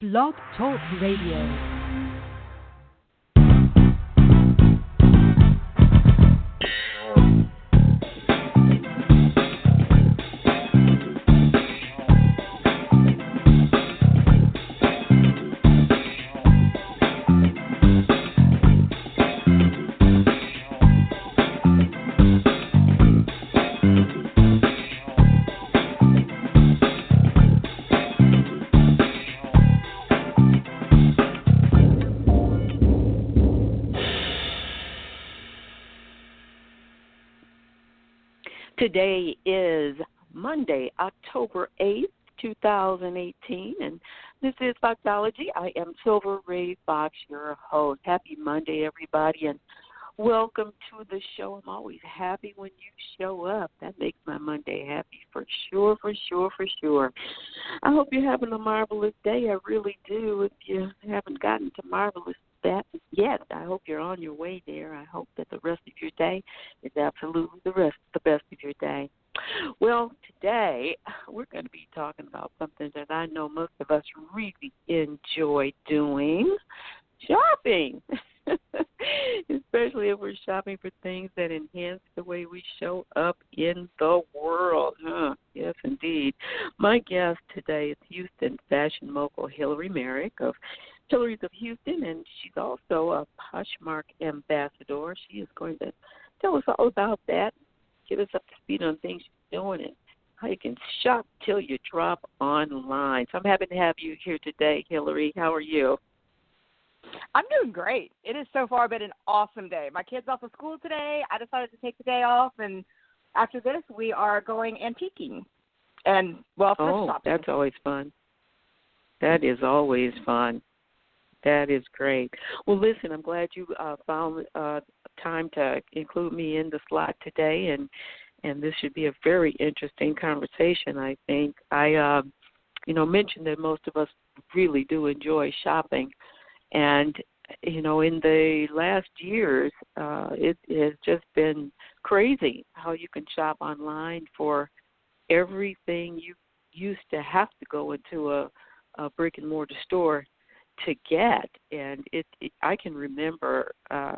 Blog Talk Radio. Today is Monday, October 8th, 2018, and this is Foxology. I am Silver Ray Fox, your host. Happy Monday, everybody, and welcome to the show. I'm always happy when you show up. That makes my Monday happy for sure, for sure, for sure. I hope you're having a marvelous day. I really do. If you haven't gotten to marvelous that yet, I hope you're on your way there. I hope that the rest of your day is absolutely the best of your day. Well, today we're going to be talking about something that I know most of us really enjoy doing: shopping. Especially if we're shopping for things that enhance the way we show up in the world. Yes, indeed. My guest today is Houston fashion mogul Hillary Marek of Hillary's of Houston, and she's also a Poshmark ambassador. She is going to tell us all about that, get us up to speed on things she's doing, and how you can shop till you drop online. So I'm happy to have you here today, Hillary. How are you? I'm doing great. It has so far been an awesome day. My kid's off of school today. I decided to take the day off, and after this, we are going antiquing and, well, thrift shopping. That's always fun. That is always fun. That is great. Well, listen, I'm glad you found time to include me in the slot today, and this should be a very interesting conversation, I think. I, mentioned that most of us really do enjoy shopping, and, in the last years, it has just been crazy how you can shop online for everything you used to have to go into a brick-and-mortar store to get. And I can remember, I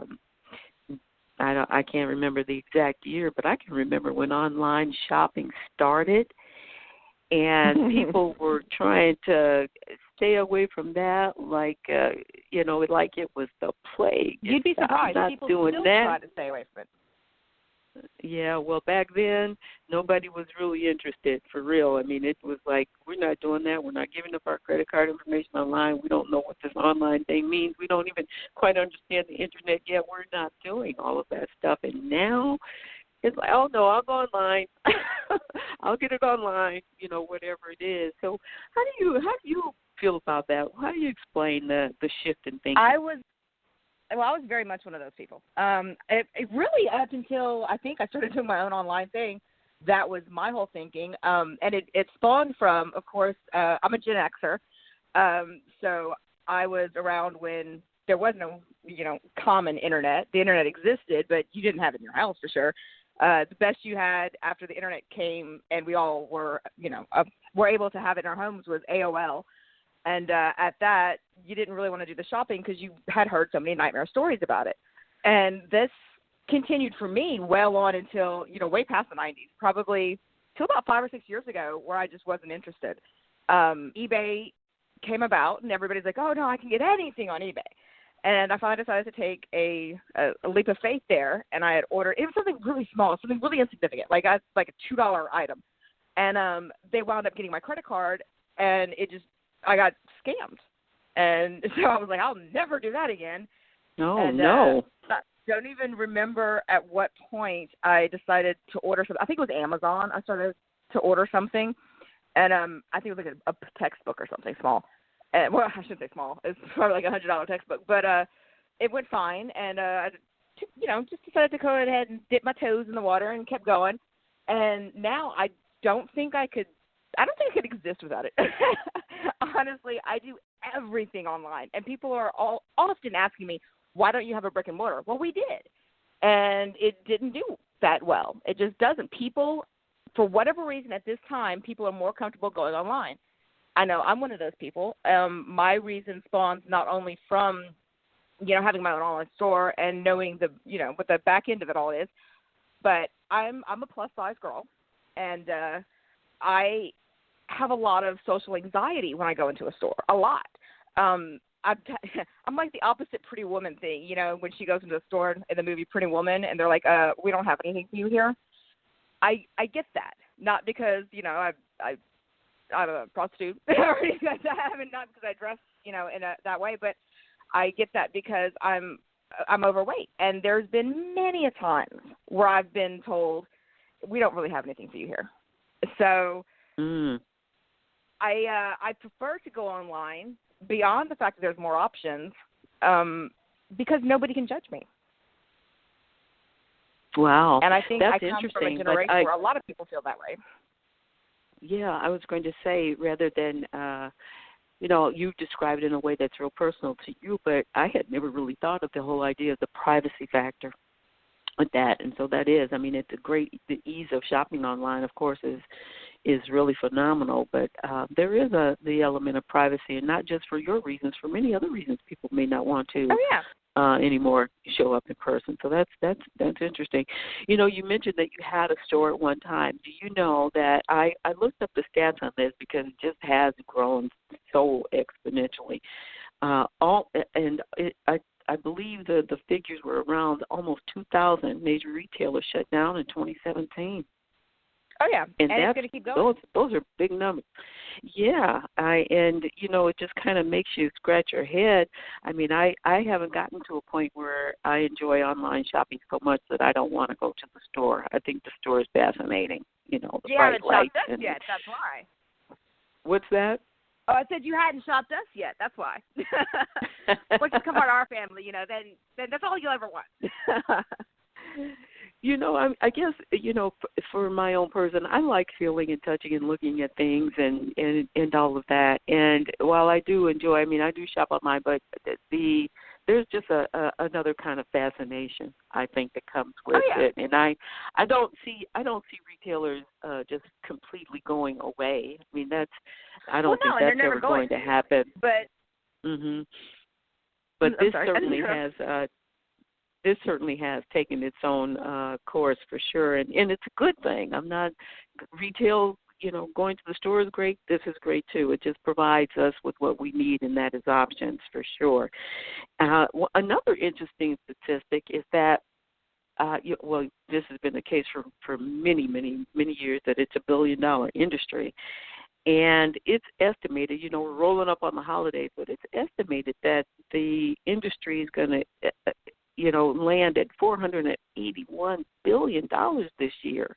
can't remember the exact year, but I can remember when online shopping started, and people were trying to stay away from that, like it was the plague. You'd be surprised. I'm not people doing still that. try to stay away from it. Yeah, well, back then, nobody was really interested, for real. I mean, it was like, we're not doing that. We're not giving up our credit card information online. We don't know what this online thing means. We don't even quite understand the Internet yet. We're not doing all of that stuff. And now it's like, oh, no, I'll go online. I'll get it online, whatever it is. So how do you feel about that? How do you explain the shift in thinking? I was very much one of those people. It really, up until I think I started doing my own online thing, that was my whole thinking. And it spawned from, of course, I'm a Gen Xer. So I was around when there was no, common Internet. The Internet existed, but you didn't have it in your house for sure. The best you had after the Internet came and we all were, were able to have it in our homes was AOL. And at that, you didn't really want to do the shopping because you had heard so many nightmare stories about it. And this continued for me well on until, way past the 90s, probably till about 5 or 6 years ago, where I just wasn't interested. eBay came about, and everybody's like, oh, no, I can get anything on eBay. And I finally decided to take a leap of faith there, and I had ordered – it was something really small, something really insignificant, like a $2 item. And they wound up getting my credit card, and I got scammed. And so I was like, I'll never do that again. No. I don't even remember at what point I decided to order something. I think it was Amazon. I started to order something. And I think it was like a textbook or something small. Well, I shouldn't say small. It's probably like a $100 textbook. But it went fine. And I just decided to go ahead and dip my toes in the water and kept going. And now I don't think I could exist without it. Honestly, I do everything online, and people are all often asking me, why don't you have a brick and mortar? Well, we did, and it didn't do that well. It just doesn't. People, for whatever reason at this time, people are more comfortable going online. I know I'm one of those people. My reason spawns not only from, having my own online store and knowing what the back end of it all is, but I'm a plus size girl, and I have a lot of social anxiety when I go into a store. A lot. I'm like the opposite Pretty Woman thing. When she goes into a store in the movie Pretty Woman, and they're like, "We don't have anything for you here." I get that, not because I'm a prostitute or anything like that, and not because I dress that way, but I get that because I'm overweight, and there's been many a times where I've been told, "We don't really have anything for you here." So I prefer to go online beyond the fact that there's more options, because nobody can judge me. Wow. And I think that's I come from a interesting, generation where a lot of people feel that way. Yeah, I was going to say, rather than, you described it in a way that's real personal to you, but I had never really thought of the whole idea of the privacy factor with that. And so that is, the ease of shopping online, of course, is really phenomenal, but there is the element of privacy, and not just for your reasons, for many other reasons people may not want to anymore show up in person. So that's interesting. You mentioned that you had a store at one time. Do you know that I looked up the stats on this because it just has grown so exponentially. I believe the figures were around almost 2,000 major retailers shut down in 2017. Oh, yeah, and it's going to keep going. Those are big numbers. Yeah, it just kind of makes you scratch your head. I haven't gotten to a point where I enjoy online shopping so much that I don't want to go to the store. I think the store is fascinating, the bright lights. You haven't shopped us yet, that's why. What's that? Oh, I said you hadn't shopped us yet, that's why. Once you come part of our family, then that's all you'll ever want. I guess, for my own person, I like feeling and touching and looking at things and all of that. And while I do enjoy, I do shop online, but there's just another kind of fascination, I think, that comes with it. And I don't see retailers just completely going away. I don't think that's ever going to happen. But But this certainly has. This certainly has taken its own course for sure, and it's a good thing. I'm not retail, going to the store is great. This is great too. It just provides us with what we need, and that is options for sure. Another interesting statistic is that, this has been the case for many, many, many years, that it's $1 billion industry. And it's estimated, we're rolling up on the holidays, but it's estimated that the industry is going to land at $481 billion this year.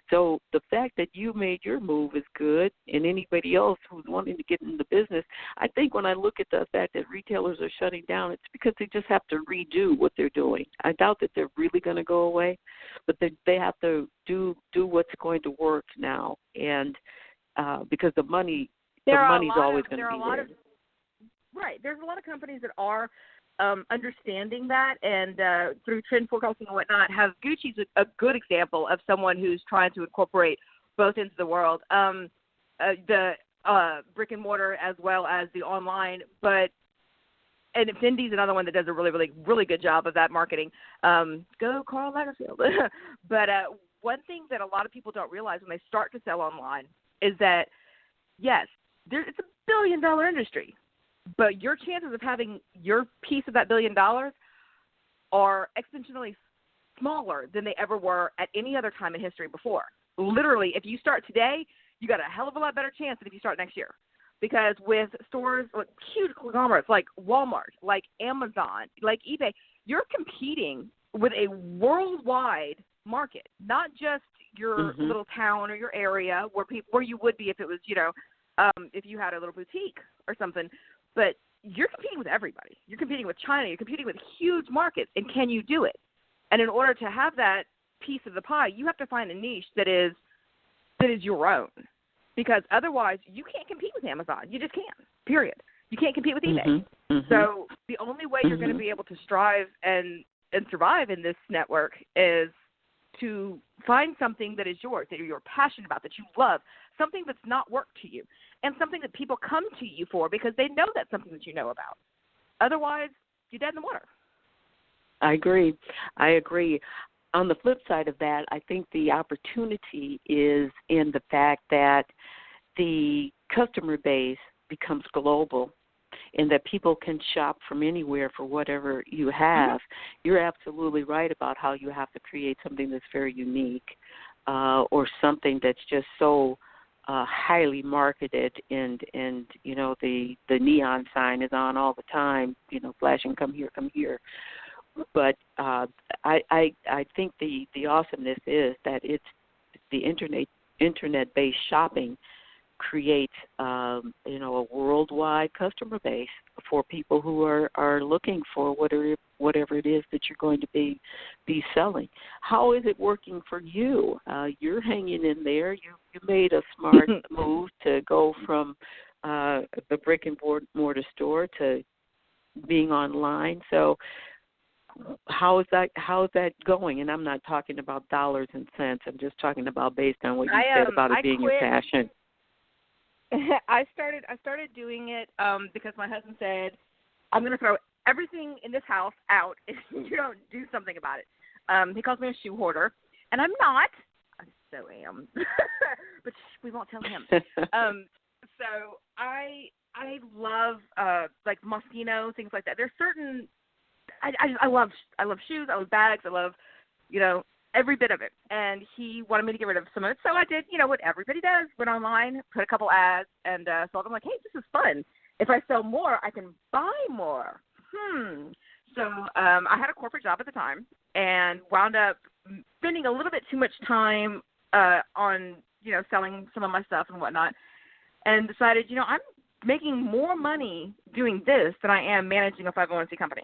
So the fact that you made your move is good, and anybody else who's wanting to get into the business, I think when I look at the fact that retailers are shutting down, it's because they just have to redo what they're doing. I doubt that they're really going to go away, but they have to do what's going to work now, and because the money's always going to be there. Right. There's a lot of companies that are understanding that, and through trend forecasting and whatnot, Gucci's a good example of someone who's trying to incorporate both into the world, the brick and mortar as well as the online. And Fendi's another one that does a really, really, really good job of that marketing. Go Karl Lagerfeld. But one thing that a lot of people don't realize when they start to sell online is that, yes, it's $1 billion industry. But your chances of having your piece of that $1 billion are exponentially smaller than they ever were at any other time in history before. Literally, if you start today, you got a hell of a lot better chance than if you start next year. Because with stores, like huge conglomerates like Walmart, like Amazon, like eBay, you're competing with a worldwide market, not just your little town or your area where you would be if it was, if you had a little boutique or something. But you're competing with everybody. You're competing with China. You're competing with huge markets. And can you do it? And in order to have that piece of the pie, you have to find a niche that is your own. Because otherwise, you can't compete with Amazon. You just can't, period. You can't compete with eBay. So the only way you're going to be able to strive and survive in this network is to find something that is yours, that you're passionate about, that you love, something that's not work to you. and something that people come to you for because they know that's something that you know about. Otherwise, you're dead in the water. I agree. On the flip side of that, I think the opportunity is in the fact that the customer base becomes global and that people can shop from anywhere for whatever you have. You're absolutely right about how you have to create something that's very unique or something that's just so highly marketed and you know, the neon sign is on all the time, you know, flashing, come here. But I think the awesomeness is that it's the internet-based shopping creates you know, a worldwide customer base for people who are looking for whatever it is that you're going to be selling. How is it working for you? You're hanging in there. You made a smart move to go from the brick and mortar store to being online. So how is that going? And I'm not talking about dollars and cents. I'm just talking about based on what you said about it being your passion. I started doing it because my husband said, I'm going to throw everything in this house out if you don't do something about it. He calls me a shoe hoarder, and I'm not. I so am. But we won't tell him. So I love like Moschino, things like that. There's certain I love shoes, I love bags, I love, you know, every bit of it. And he wanted me to get rid of some of it. So I did, you know, what everybody does, went online, put a couple ads, and sold them like, hey, this is fun. If I sell more, I can buy more. So I had a corporate job at the time and wound up spending a little bit too much time on, you know, selling some of my stuff and whatnot, and decided, you know, I'm making more money doing this than I am managing a 501c company.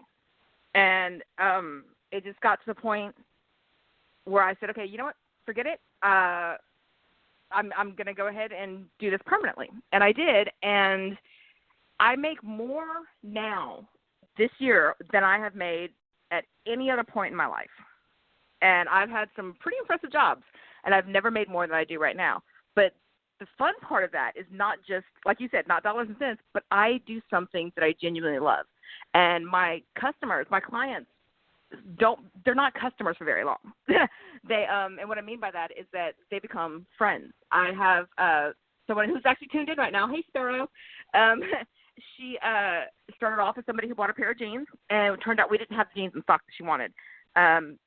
And it just got to the point where I said, okay, you know what, forget it. I'm going to go ahead and do this permanently. And I did, and I make more now this year than I have made at any other point in my life. And I've had some pretty impressive jobs, and I've never made more than I do right now. But the fun part of that is not just, like you said, not dollars and cents, but I do something that I genuinely love. And my customers, my clients, they're not customers for very long. They and what I mean by that is that they become friends. I have someone who's actually tuned in right now. Hey, Sparrow. She started off as somebody who bought a pair of jeans, and it turned out we didn't have the jeans in stock that she wanted. And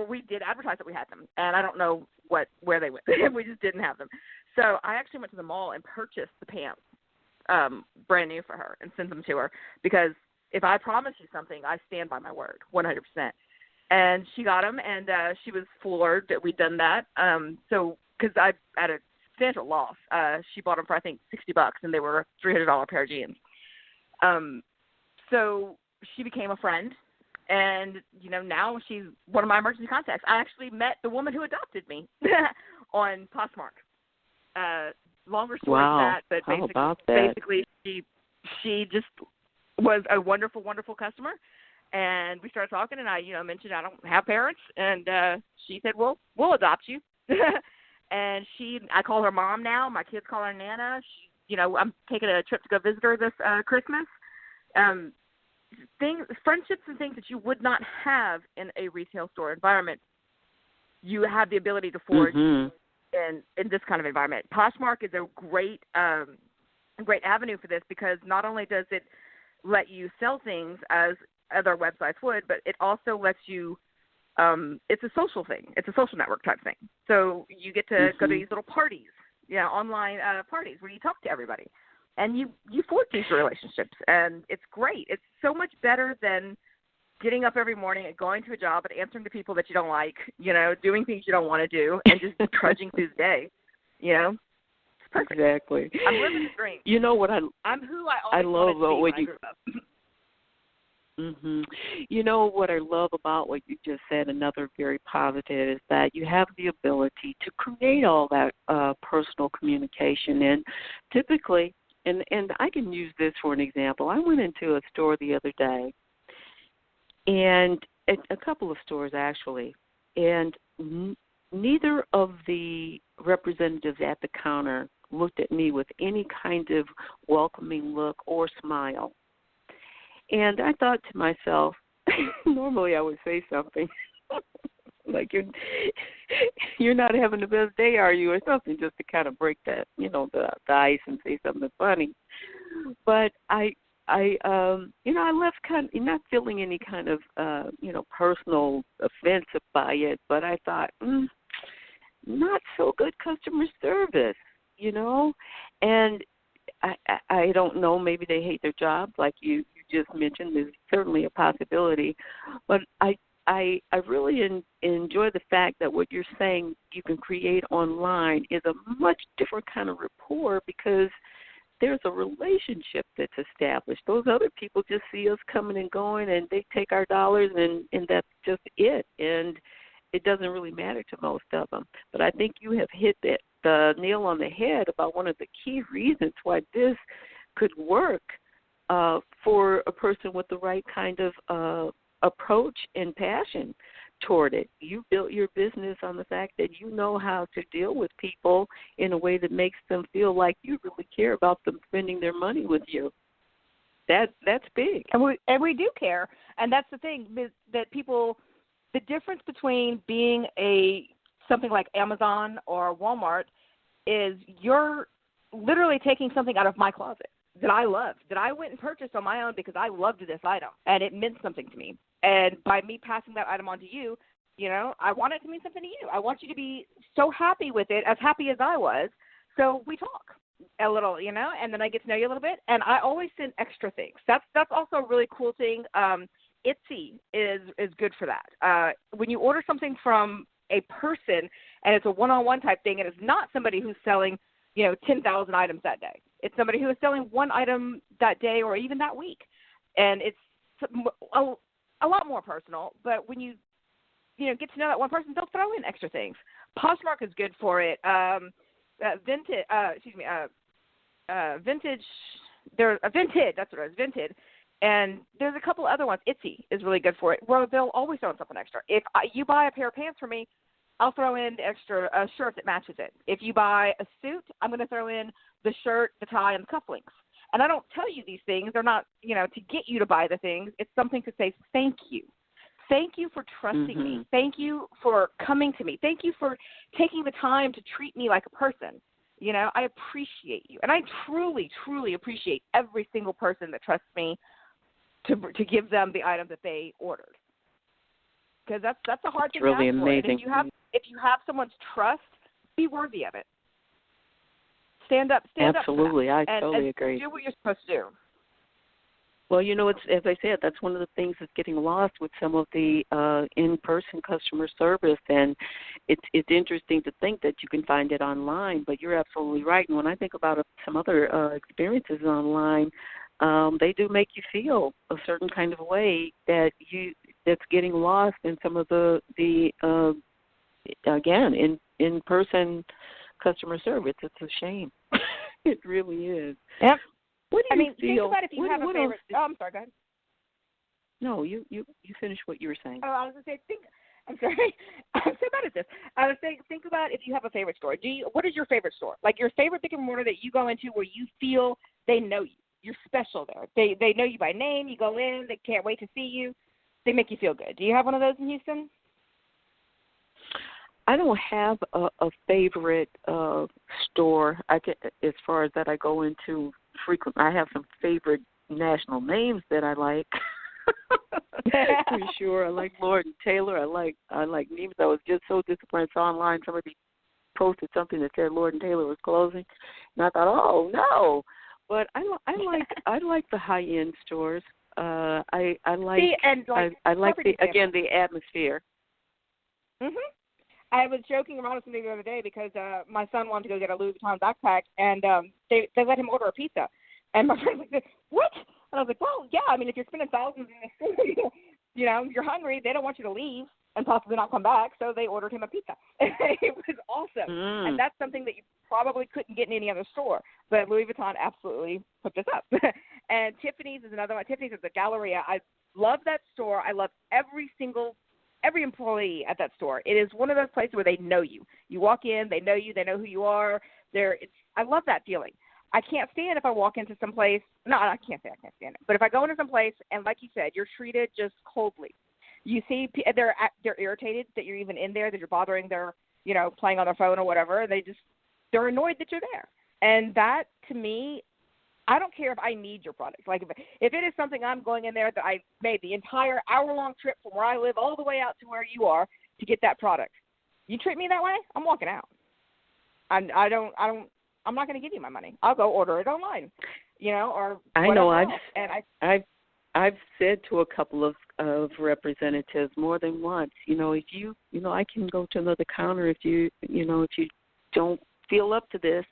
we did advertise that we had them, and I don't know where they went. We just didn't have them. So I actually went to the mall and purchased the pants brand new for her and sent them to her, because if I promise you something, I stand by my word 100%. And she got them, and she was floored that we'd done that. So because I at a substantial loss, she bought them for I think $60, and they were a $300 pair of jeans. So she became a friend, and you know, now she's one of my emergency contacts. I actually met the woman who adopted me on Poshmark. Longer story than that, but basically she just was a wonderful, wonderful customer, and we started talking, and I, mentioned I don't have parents, and she said, well, we'll adopt you. And I call her mom now. My kids call her Nana. I'm taking a trip to go visit her this Christmas. Friendships and things that you would not have in a retail store environment, you have the ability to forge in this kind of environment. Poshmark is a great avenue for this, because not only does it let you sell things as other websites would, but it also lets you it's a social thing. It's a social network type thing. So you get to go to these little parties, online parties where you talk to everybody, and you forge these relationships, and it's great. It's so much better than getting up every morning and going to a job and answering to people that you don't like, doing things you don't want to do, and just trudging through the day, It's perfect. Exactly. I'm living the dream. You know what I'm who I always love wanted to be what when I grew up. You know what I love about what you just said, another very positive, is that you have the ability to create all that personal communication. And typically, and I can use this for an example. I went into a store the other day, and a couple of stores actually, and neither of the representatives at the counter looked at me with any kind of welcoming look or smile. And I thought to myself, normally I would say something like, you're not having the best day, are you, or something, just to kind of break that, the ice and say something funny. But I left kind of not feeling any kind of, personal offense by it, but I thought, not so good customer service, and I don't know, maybe they hate their job, like you just mentioned. There's certainly a possibility, but I really enjoy the fact that what you're saying you can create online is a much different kind of rapport, because there's a relationship that's established. Those other people just see us coming and going, and they take our dollars, and that's just it. And it doesn't really matter to most of them. But I think you have hit the nail on the head about one of the key reasons why this could work for a person with the right kind of approach and passion toward it. You built your business on the fact that you know how to deal with people in a way that makes them feel like you really care about them spending their money with you. That's big. And we do care. And that's the thing, that people, the difference between being something like Amazon or Walmart is you're literally taking something out of my closet that I loved, that I went and purchased on my own because I loved this item and it meant something to me. And by me passing that item on to you, I want it to mean something to you. I want you to be so happy with it, as happy as I was. So we talk a little, and then I get to know you a little bit. And I always send extra things. That's also a really cool thing. Etsy is good for that. When you order something from a person and it's a one-on-one type thing, and it's not somebody who's selling, 10,000 items that day. It's somebody who is selling one item that day or even that week. And it's a lot more personal, but when you get to know that one person, they'll throw in extra things. Poshmark is good for it. Vintage. Vinted. That's what it is. Vinted. And there's a couple other ones. Etsy is really good for it, where they'll always throw in something extra. If you buy a pair of pants for me, I'll throw in a shirt that matches it. If you buy a suit, I'm going to throw in the shirt, the tie, and the cufflinks. And I don't tell you these things. They're not, to get you to buy the things. It's something to say thank you. Thank you for trusting me. Thank you for coming to me. Thank you for taking the time to treat me like a person. I appreciate you. And I truly, truly appreciate every single person that trusts me to give them the item that they ordered. Because that's a hard thing to ask for. It's really amazing. And if you have someone's trust, be worthy of it. Stand up. Absolutely, I totally agree. Do what you're supposed to do. Well, it's, as I said, that's one of the things that's getting lost with some of the in-person customer service, and it's interesting to think that you can find it online, but you're absolutely right. And when I think about some other experiences online, they do make you feel a certain kind of way that's getting lost in some of the again, in-person customer service. It's a shame. It really is. Yep. What do you feel? Think about if you have a favorite. I'm sorry, go ahead. No, you finish what you were saying. Oh, I was going to say, I'm sorry. I'm so bad at this. I was saying, think about if you have a favorite store. What is your favorite store? Like your favorite brick and mortar that you go into where you feel they know you. You're special there. They know you by name. You go in. They can't wait to see you. They make you feel good. Do you have one of those in Houston? I don't have a favorite store. As far as that I go into frequently. I have some favorite national names that I like. Pretty sure. I like Lord and Taylor. I like Neiman's. I was just so disappointed. I saw online somebody posted something that said Lord and Taylor was closing, and I thought, oh no. But I like the high end stores. I like the atmosphere. Mhm. I was joking around with somebody the other day because my son wanted to go get a Louis Vuitton backpack, and they let him order a pizza. And my friend was like, what? And I was like, well, yeah, I mean, if you're spending thousands in this food, you're hungry, they don't want you to leave and possibly not come back, so they ordered him a pizza. It was awesome. And that's something that you probably couldn't get in any other store. But Louis Vuitton absolutely put this up. And Tiffany's is another one. Tiffany's is a Galleria. I love that store. I love every single every employee at that store. It is one of those places where they know you. You walk in, they know you, they know who you are. I love that feeling. I can't stand if I walk into some place. No, I can't say I can't stand it. But if I go into some place and, like you said, you're treated just coldly. You see they're irritated that you're even in there, that you're bothering their, playing on their phone or whatever. They're annoyed that you're there. And that, to me, I don't care if I need your product. Like if it is something I'm going in there that I made the entire hour-long trip from where I live all the way out to where you are to get that product. You treat me that way, I'm walking out. I'm not going to give you my money. I'll go order it online, or I know I've said to a couple of representatives more than once, if you, I can go to another counter if you don't feel up to this,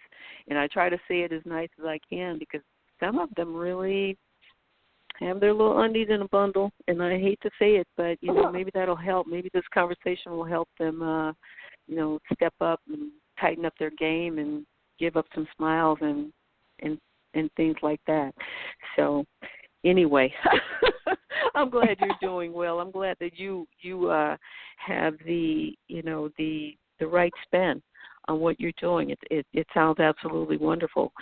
and I try to say it as nice as I can because some of them really have their little undies in a bundle, and I hate to say it, but maybe that'll help. Maybe this conversation will help them, step up and tighten up their game and give up some smiles and things like that. So anyway, I'm glad you're doing well. I'm glad that you have the right spin on what you're doing. It sounds absolutely wonderful.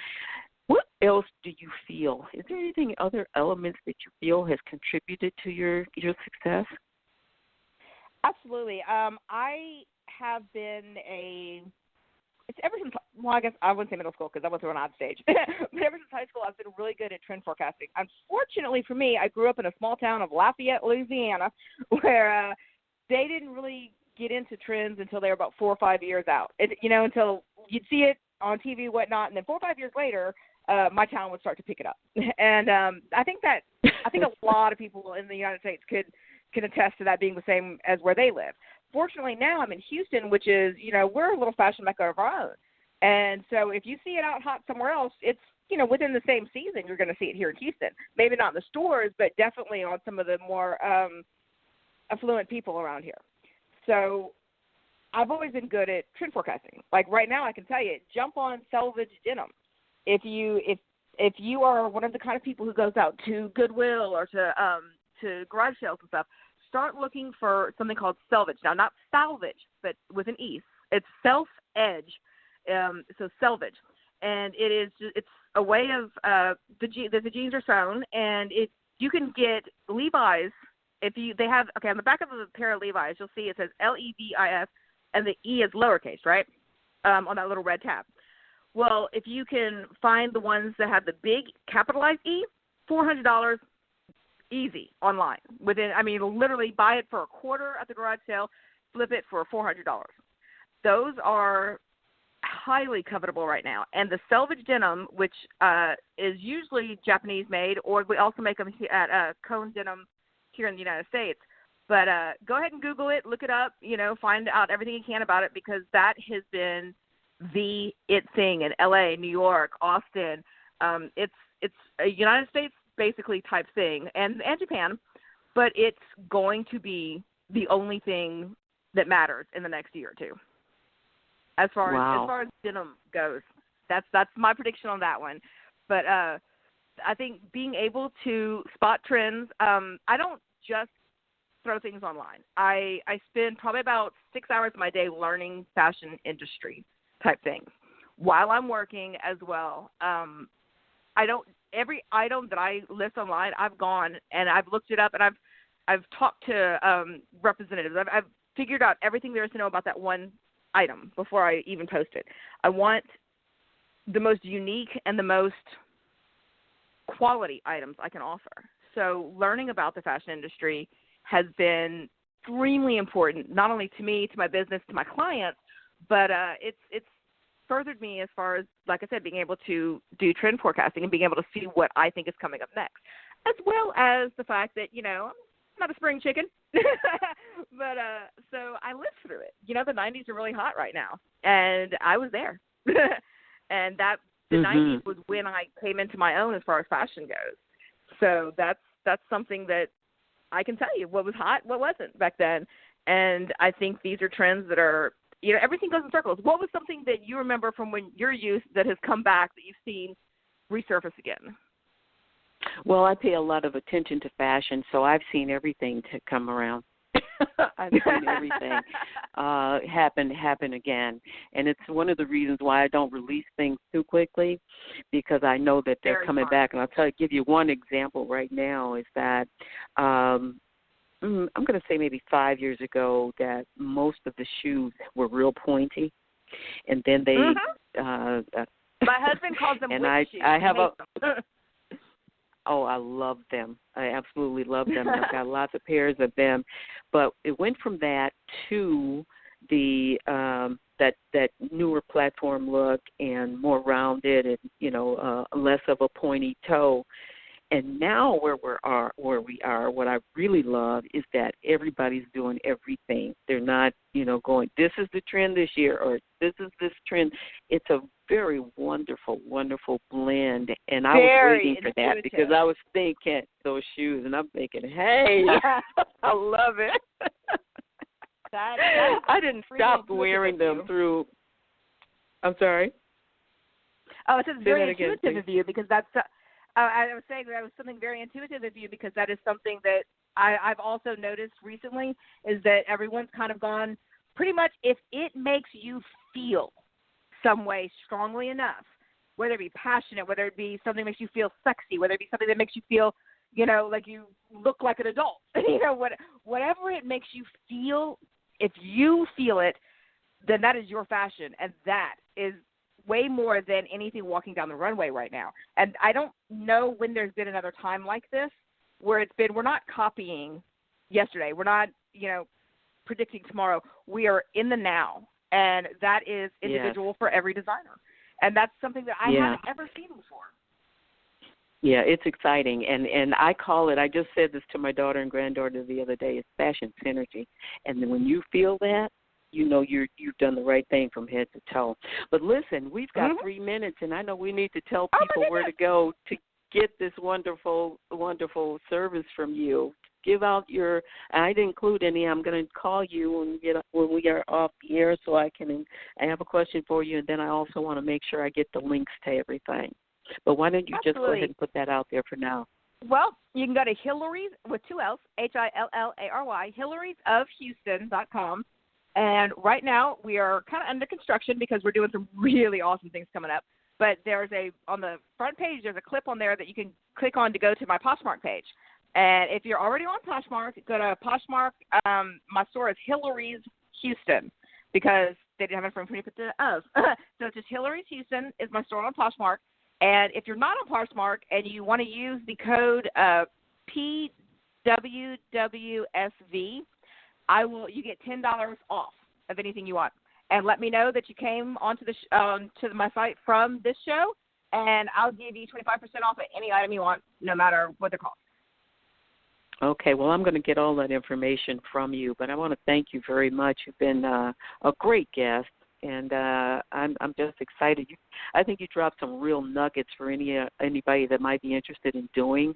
What else do you feel? Is there anything, other elements that you feel has contributed to your success? Absolutely. I have been it's ever since, well, I guess I wouldn't say middle school because I went through an odd stage. But ever since high school, I've been really good at trend forecasting. Unfortunately for me, I grew up in a small town of Lafayette, Louisiana, where they didn't really get into trends until they were about 4 or 5 years out. Until you'd see it on TV, whatnot, and then 4 or 5 years later, my town would start to pick it up. And I think a lot of people in the United States can attest to that being the same as where they live. Fortunately, now I'm in Houston, which is, we're a little fashion mecca of our own. And so if you see it out hot somewhere else, it's, within the same season, you're going to see it here in Houston. Maybe not in the stores, but definitely on some of the more affluent people around here. So I've always been good at trend forecasting. Like right now, I can tell you, jump on selvage denim. If you are one of the kind of people who goes out to Goodwill or to garage sales and stuff, start looking for something called selvage. Now, not salvage, but with an E. It's self-edge, so selvage. And it's a way of the jeans are sewn, and you can get Levi's. On the back of a pair of Levi's, you'll see it says Levis, and the E is lowercase, right, on that little red tab. Well, if you can find the ones that have the big capitalized E, $400 easy online. Literally buy it for $25 at the garage sale, flip it for $400. Those are highly covetable right now. And the selvage denim, which is usually Japanese made, or we also make them at Cone Denim here in the United States. But go ahead and Google it, look it up, find out everything you can about it, because that has been the it thing in LA, New York, Austin. It's a United States basically type thing, and Japan, but it's going to be the only thing that matters in the next year or two. As far as denim goes, that's my prediction on that one. But I think being able to spot trends, I don't just throw things online. I spend probably about 6 hours of my day learning fashion industry type things while I'm working as well. Every item that I list online, I've gone and I've looked it up, and I've talked to representatives. I've figured out everything there is to know about that one item before I even post it. I want the most unique and the most quality items I can offer. So learning about the fashion industry has been extremely important, not only to me, to my business, to my clients, but it's furthered me as far as, like I said, being able to do trend forecasting and being able to see what I think is coming up next, as well as the fact that, I'm not a spring chicken, but so I lived through it. The 90s are really hot right now, and I was there. And the 90s was when I came into my own as far as fashion goes. So that's something that I can tell you what was hot, what wasn't back then. And I think these are trends that are, everything goes in circles. What was something that you remember from when your youth that has come back that you've seen resurface again? Well, I pay a lot of attention to fashion, so I've seen everything to come around. I've seen everything happen again. And it's one of the reasons why I don't release things too quickly, because I know that they're coming back. And I'll give you one example right now is that I'm going to say maybe 5 years ago that most of the shoes were real pointy. And then they my husband calls them and whip shoes. I have Oh, I love them. I absolutely love them. I've got lots of pairs of them. But it went from that to the that newer platform look and more rounded and, less of a pointy toe. And now where we are, what I really love is that everybody's doing everything. They're not, going, this is the trend this year or this is this trend. It's a very wonderful, wonderful blend. And I was waiting for that because I was thinking those shoes, and I'm thinking, hey, I love it. I didn't stop wearing them through. I'm sorry? Oh, it's very intuitive of you because that's I was saying that was something very intuitive of you because that is something that I've also noticed recently is that everyone's kind of gone pretty much if it makes you feel some way strongly enough, whether it be passionate, whether it be something that makes you feel sexy, whether it be something that makes you feel, like you look like an adult, whatever it makes you feel, if you feel it, then that is your fashion, and that is way more than anything walking down the runway right now. And I don't know when there's been another time like this where we're not copying yesterday. We're not, predicting tomorrow. We are in the now, and that is individual for every designer. And that's something that I haven't ever seen before. Yeah, it's exciting. And I call it, I just said this to my daughter and granddaughter the other day, it's fashion synergy. And then when you feel that, you've done the right thing from head to toe. But listen, we've got 3 minutes, and I know we need to tell people where to go to get this wonderful, wonderful service from you. Give out I didn't include any. I'm going to call you when we are off the air so I have a question for you, and then I also want to make sure I get the links to everything. But why don't you just go ahead and put that out there for now? Well, you can go to Hillary's with 2 L's, Hillary, HillariesOfHouston.com. And right now we are kind of under construction because we're doing some really awesome things coming up. But on the front page, there's a clip on there that you can click on to go to my Poshmark page. And if you're already on Poshmark, go to Poshmark. My store is Hillary's Houston because they didn't have enough room for me to put the of. So it's just Hillary's Houston is my store on Poshmark. And if you're not on Poshmark and you want to use the code PWWSV, you get $10 off of anything you want. And let me know that you came onto to my site from this show, and I'll give you 25% off of any item you want, no matter what they're called. Okay, well, I'm going to get all that information from you, but I want to thank you very much. You've been a great guest, and I'm just excited. I think you dropped some real nuggets for anybody that might be interested in doing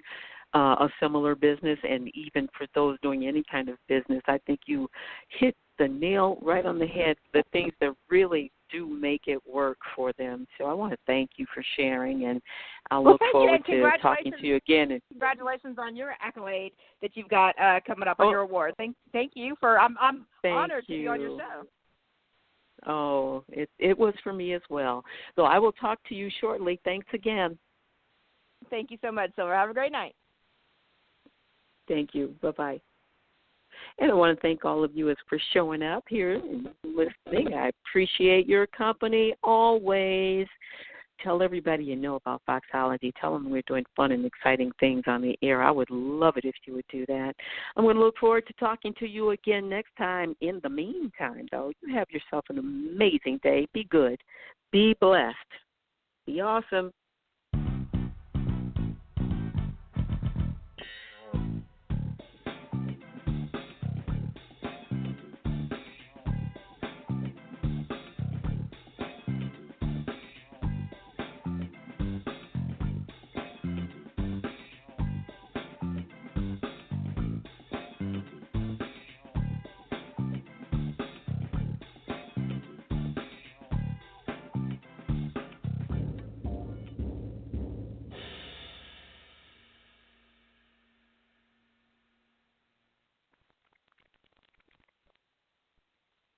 a similar business, and even for those doing any kind of business. I think you hit the nail right on the head, the things that really do make it work for them. So I want to thank you for sharing, and I'll look forward to talking to you again. Congratulations on your accolade that you've got coming up on your award. Thank you for. I'm honored to be on your show. Oh, it was for me as well. So I will talk to you shortly. Thanks again. Thank you so much, Silver. Have a great night. Thank you. Bye-bye. And I want to thank all of you for showing up here and listening. I appreciate your company always. Tell everybody you know about FOXOLOGY. Tell them we're doing fun and exciting things on the air. I would love it if you would do that. I'm going to look forward to talking to you again next time. In the meantime, though, you have yourself an amazing day. Be good. Be blessed. Be awesome.